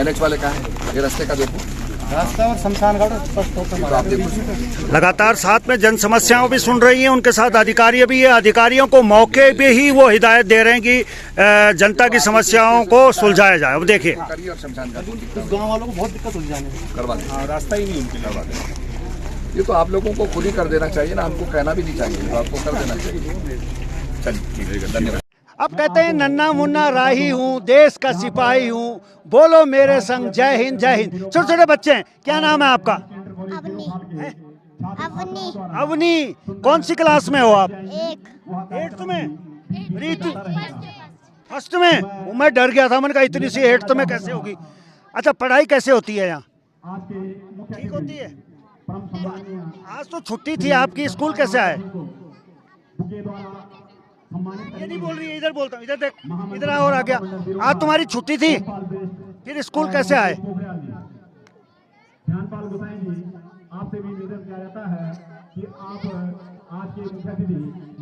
NH वाले कहाँ है? ये रास्ते का देखो, रास्ता और शमशान घाट स्पष्ट तो होकर आप देखो। लगातार साथ में जन समस्याओं भी सुन रही हैं, उनके साथ अधिकारी भी है। अधिकारियों को मौके पे ही वो हिदायत दे रहे हैं कि जनता की समस्याओं को सुलझाया जाए। अब देखिए, करिए और शमशान घाट गाँव वालों को बहुत दिक्कत हो जाने में, करवा दें। रास्ता ही नहीं उनके लिए। करवा दें। ये तो आप लोगों को खुद ही कर देना चाहिए ना, हमको कहना भी नहीं चाहिए, तो आपको कर देना चाहिए। चलिए ठीक है, धन्यवाद। अब कहते हैं नन्ना मुन्ना राही हूँ, देश का सिपाही हूँ, बोलो मेरे संग जय हिंद जय हिंद। छोटे छोटे बच्चे हैं, क्या नाम है आपका? अवनी। अवनी। अवनी, कौन सी क्लास में हो आप? 8 में। रीतु फर्स्ट में। वो मैं डर गया था, मैंने कहा इतनी सी 8 में कैसे होगी। अच्छा, पढ़ाई कैसे होती है यहाँ? ठीक होती है। आज तो छुट्टी थी आपकी, स्कूल कैसे आए? ये नहीं बोल रही है, इधर बोलता हूँ, इधर देख, इधर आओ और आ गया। आज तुम्हारी छुट्टी थी, फिर स्कूल कैसे आए?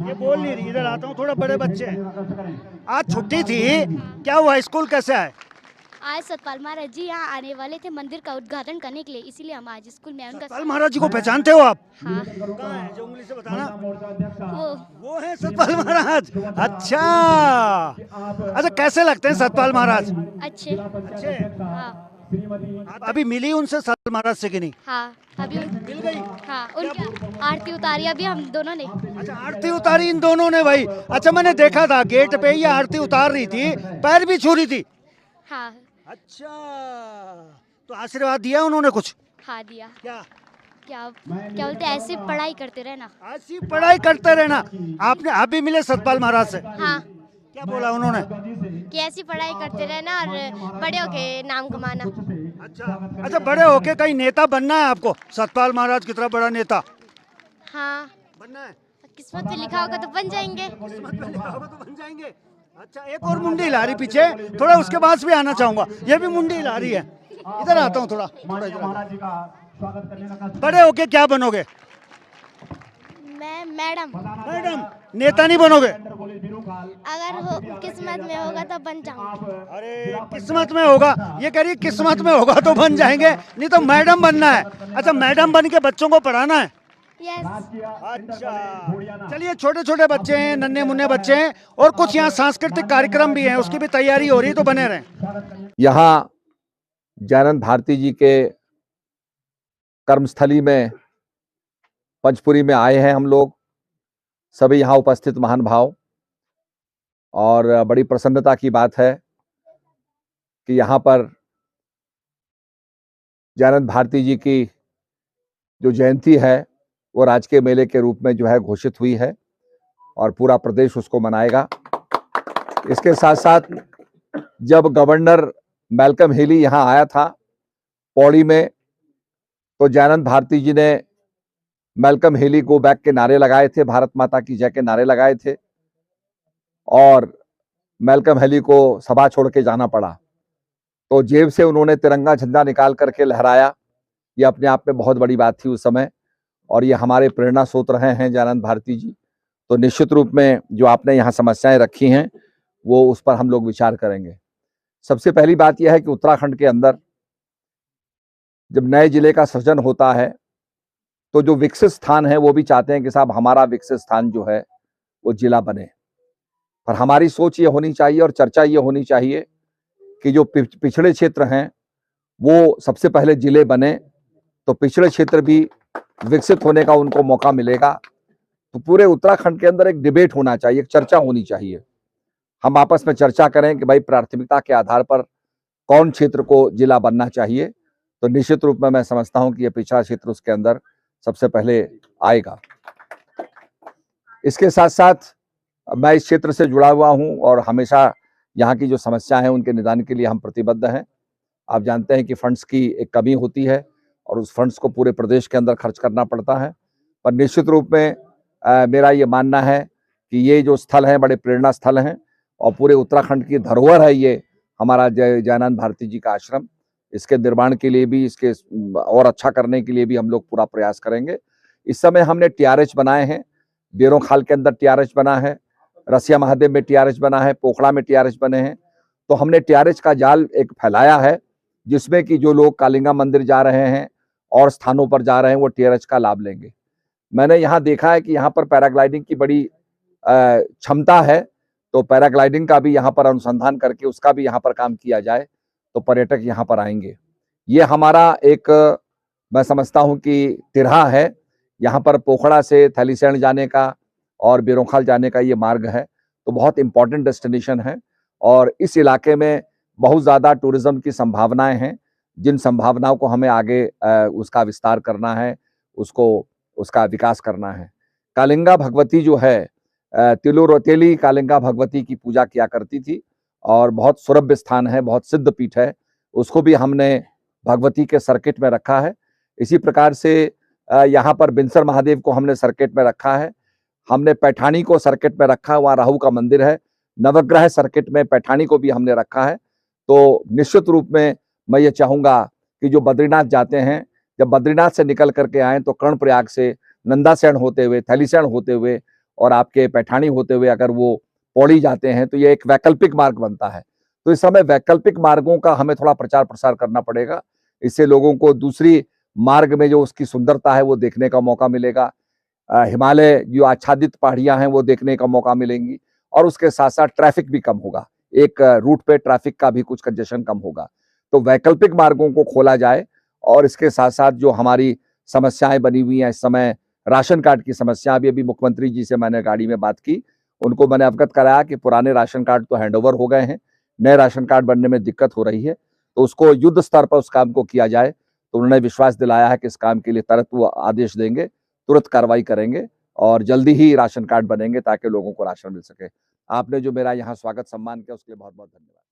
ये बोल नहीं रही, इधर आता हूँ, थोड़ा बड़े बच्चे हैं। आज छुट्टी थी, क्या हुआ, स्कूल कैसे आए? आज सतपाल महाराज जी यहाँ आने वाले थे मंदिर का उद्घाटन करने के लिए, इसीलिए हम आज स्कूल में उनका। सतपाल महाराज जी को पहचानते हो आप? हाँ। कहाँ है, जो उंगली से बताना। वो है सतपाल महाराज। अच्छा, अच्छा, कैसे लगते हैं सतपाल महाराज? अच्छे। अच्छे। हाँ। अभी मिली उनसे सतपाल महाराज से कि नहीं? हाँ, अभी मिल गई। हाँ, उनकी आरती उतारी अभी हम दोनों ने। अच्छा, आरती उतारी इन दोनों ने भाई? अच्छा, मैंने देखा था गेट पे ये आरती उतार रही थी, पैर भी छू रही थी। हाँ। अच्छा, तो आशीर्वाद दिया उन्होंने कुछ? हाँ दिया। क्या क्या बोलते हैं, ऐसे पढ़ाई करते रहना। ऐसी पढ़ाई करते रहना। आपने आप भी मिले सतपाल महाराज से? हाँ। क्या बोला उन्होंने? कि ऐसी पढ़ाई करते रहना और बड़े होके नाम कमाना। अच्छा, अच्छा, बड़े होके कहीं नेता बनना है आपको? सतपाल महाराज की तरह बड़ा नेता हाँ बनना है? किस्मत में लिखा होगा तो बन जाएंगे। किस्मत में लिखा होगा तो बन जाएंगे। अच्छा, एक और मुंडी हिला रही पीछे, थोड़ा उसके पास भी आना चाहूंगा। ये भी मुंडी हिला रही है, इधर आता हूँ थोड़ा। बड़े होके क्या बनोगे? मैं मैडम। मैडम, नेता नहीं बनोगे? अगर हो किस्मत में होगा तो बन जाऊंगी। अरे किस्मत में होगा, ये कह रही किस्मत में होगा तो बन जाएंगे, नहीं तो मैडम बनना है। अच्छा, मैडम बन के बच्चों को पढ़ाना है? यस। अच्छा, चलिए, छोटे छोटे बच्चे हैं, नन्हे मुन्ने बच्चे हैं, और कुछ यहाँ सांस्कृतिक कार्यक्रम भी हैं, उसकी भी तैयारी हो रही है, तो बने रहें। यहाँ जयनंद भारती जी के कर्मस्थली में पंचपुरी में आए हैं हम लोग सभी यहाँ उपस्थित महान भाव, और बड़ी प्रसन्नता की बात है कि यहाँ पर जयनंद भारती जी की जो जयंती है वो राजकीय मेले के रूप में जो है घोषित हुई है, और पूरा प्रदेश उसको मनाएगा। इसके साथ साथ जब गवर्नर मैल्कम हेली यहाँ आया था पौड़ी में, तो जयनंद भारती जी ने मैल्कम हेली को बैक के नारे लगाए थे, भारत माता की जय के नारे लगाए थे, और मैल्कम हेली को सभा छोड़ के जाना पड़ा। तो जेब से उन्होंने तिरंगा झंडा निकाल करके लहराया। ये अपने आप में बहुत बड़ी बात थी उस समय, और ये हमारे प्रेरणा स्रोत रहे हैं जयनंद भारती जी। तो निश्चित रूप में जो आपने यहाँ समस्याएं रखी हैं वो उस पर हम लोग विचार करेंगे। सबसे पहली बात यह है कि उत्तराखंड के अंदर जब नए जिले का सृजन होता है तो जो विकसित स्थान है वो भी चाहते हैं कि साहब हमारा विकसित स्थान जो है वो जिला बने, पर हमारी सोच ये होनी चाहिए और चर्चा ये होनी चाहिए कि जो पिछड़े क्षेत्र हैं वो सबसे पहले जिले बने, तो पिछड़े क्षेत्र भी विकसित होने का उनको मौका मिलेगा। तो पूरे उत्तराखंड के अंदर एक डिबेट होना चाहिए, एक चर्चा होनी चाहिए। हम आपस में चर्चा करें कि भाई प्राथमिकता के आधार पर कौन क्षेत्र को जिला बनना चाहिए। तो निश्चित रूप में मैं समझता हूं कि ये पिछड़ा क्षेत्र उसके अंदर सबसे पहले आएगा। इसके साथ साथ मैं इस क्षेत्र से जुड़ा हुआ हूं और हमेशा यहाँ की जो समस्या है उनके निदान के लिए हम प्रतिबद्ध हैं। आप जानते हैं कि फंड्स की एक कमी होती है और उस फंड्स को पूरे प्रदेश के अंदर खर्च करना पड़ता है, पर निश्चित रूप में मेरा ये मानना है कि ये जो स्थल हैं बड़े प्रेरणा स्थल हैं और पूरे उत्तराखंड की धरोहर है ये हमारा जयनंद भारती जी का आश्रम। इसके निर्माण के लिए भी, इसके और अच्छा करने के लिए भी हम लोग पूरा प्रयास करेंगे। इस समय हमने TRH बनाए हैं, बेरोखाल के अंदर TRH बना है, रसिया महादेव में TRH बना है, पोखड़ा में TRH बने हैं। तो हमने TRH का जाल एक फैलाया है जिसमें कि जो लोग कालिंगा मंदिर जा रहे हैं और स्थानों पर जा रहे हैं वो टीआरएच का लाभ लेंगे। मैंने यहाँ देखा है कि यहाँ पर पैराग्लाइडिंग की बड़ी क्षमता है, तो पैराग्लाइडिंग का भी यहाँ पर अनुसंधान करके उसका भी यहाँ पर काम किया जाए तो पर्यटक यहाँ पर आएंगे। ये हमारा एक मैं समझता हूँ कि तिरहा है, यहाँ पर पोखड़ा से थैलीसैंण जाने का और बेरोखाल जाने का ये मार्ग है, तो बहुत इंपॉर्टेंट डेस्टिनेशन है और इस इलाके में बहुत ज़्यादा टूरिज्म की संभावनाएं हैं, जिन संभावनाओं को हमें आगे उसका विस्तार करना है, उसका विकास करना है। कालिंगा भगवती जो है, तिलोरोतेली कालिंगा भगवती की पूजा किया करती थी और बहुत सुरभ्य स्थान है, बहुत सिद्ध पीठ है, उसको भी हमने भगवती के सर्किट में रखा है। इसी प्रकार से यहाँ पर बिनसर महादेव को हमने सर्किट में रखा है, हमने पैठानी को सर्किट में रखा है, वहाँ राहु का मंदिर है, नवग्रह सर्किट में पैठानी को भी हमने रखा है। तो निश्चित रूप में मैं ये चाहूँगा कि जो बद्रीनाथ जाते हैं, जब बद्रीनाथ से निकल करके आएँ तो कर्णप्रयाग से नंदासैण होते हुए, थैलीसैंण होते हुए और आपके पैठानी होते हुए अगर वो पौड़ी जाते हैं तो ये एक वैकल्पिक मार्ग बनता है। तो इस समय वैकल्पिक मार्गों का हमें थोड़ा प्रचार प्रसार करना पड़ेगा, इससे लोगों को दूसरी मार्ग में जो उसकी सुंदरता है वो देखने का मौका मिलेगा, हिमालय जो आच्छादित पहाड़ियां हैं वो देखने का मौका मिलेंगी और उसके साथ साथ ट्रैफिक भी कम होगा, एक रूट पे ट्रैफिक का भी कुछ कंजेशन कम होगा। तो वैकल्पिक मार्गों को खोला जाए और इसके साथ साथ जो हमारी समस्याएं बनी हुई हैं इस समय, राशन कार्ड की समस्या, अभी मुख्यमंत्री जी से मैंने गाड़ी में बात की, उनको मैंने अवगत कराया कि पुराने राशन कार्ड तो हैंडओवर हो गए हैं, नए राशन कार्ड बनने में दिक्कत हो रही है, तो उसको युद्ध स्तर पर उस काम को किया जाए। तो उन्होंने विश्वास दिलाया है कि इस काम के लिए तुरंत वो आदेश देंगे, तुरंत कार्रवाई करेंगे और जल्दी ही राशन कार्ड बनेंगे ताकि लोगों को राशन मिल सके। आपने जो मेरा यहाँ स्वागत सम्मान किया उसके लिए बहुत बहुत धन्यवाद।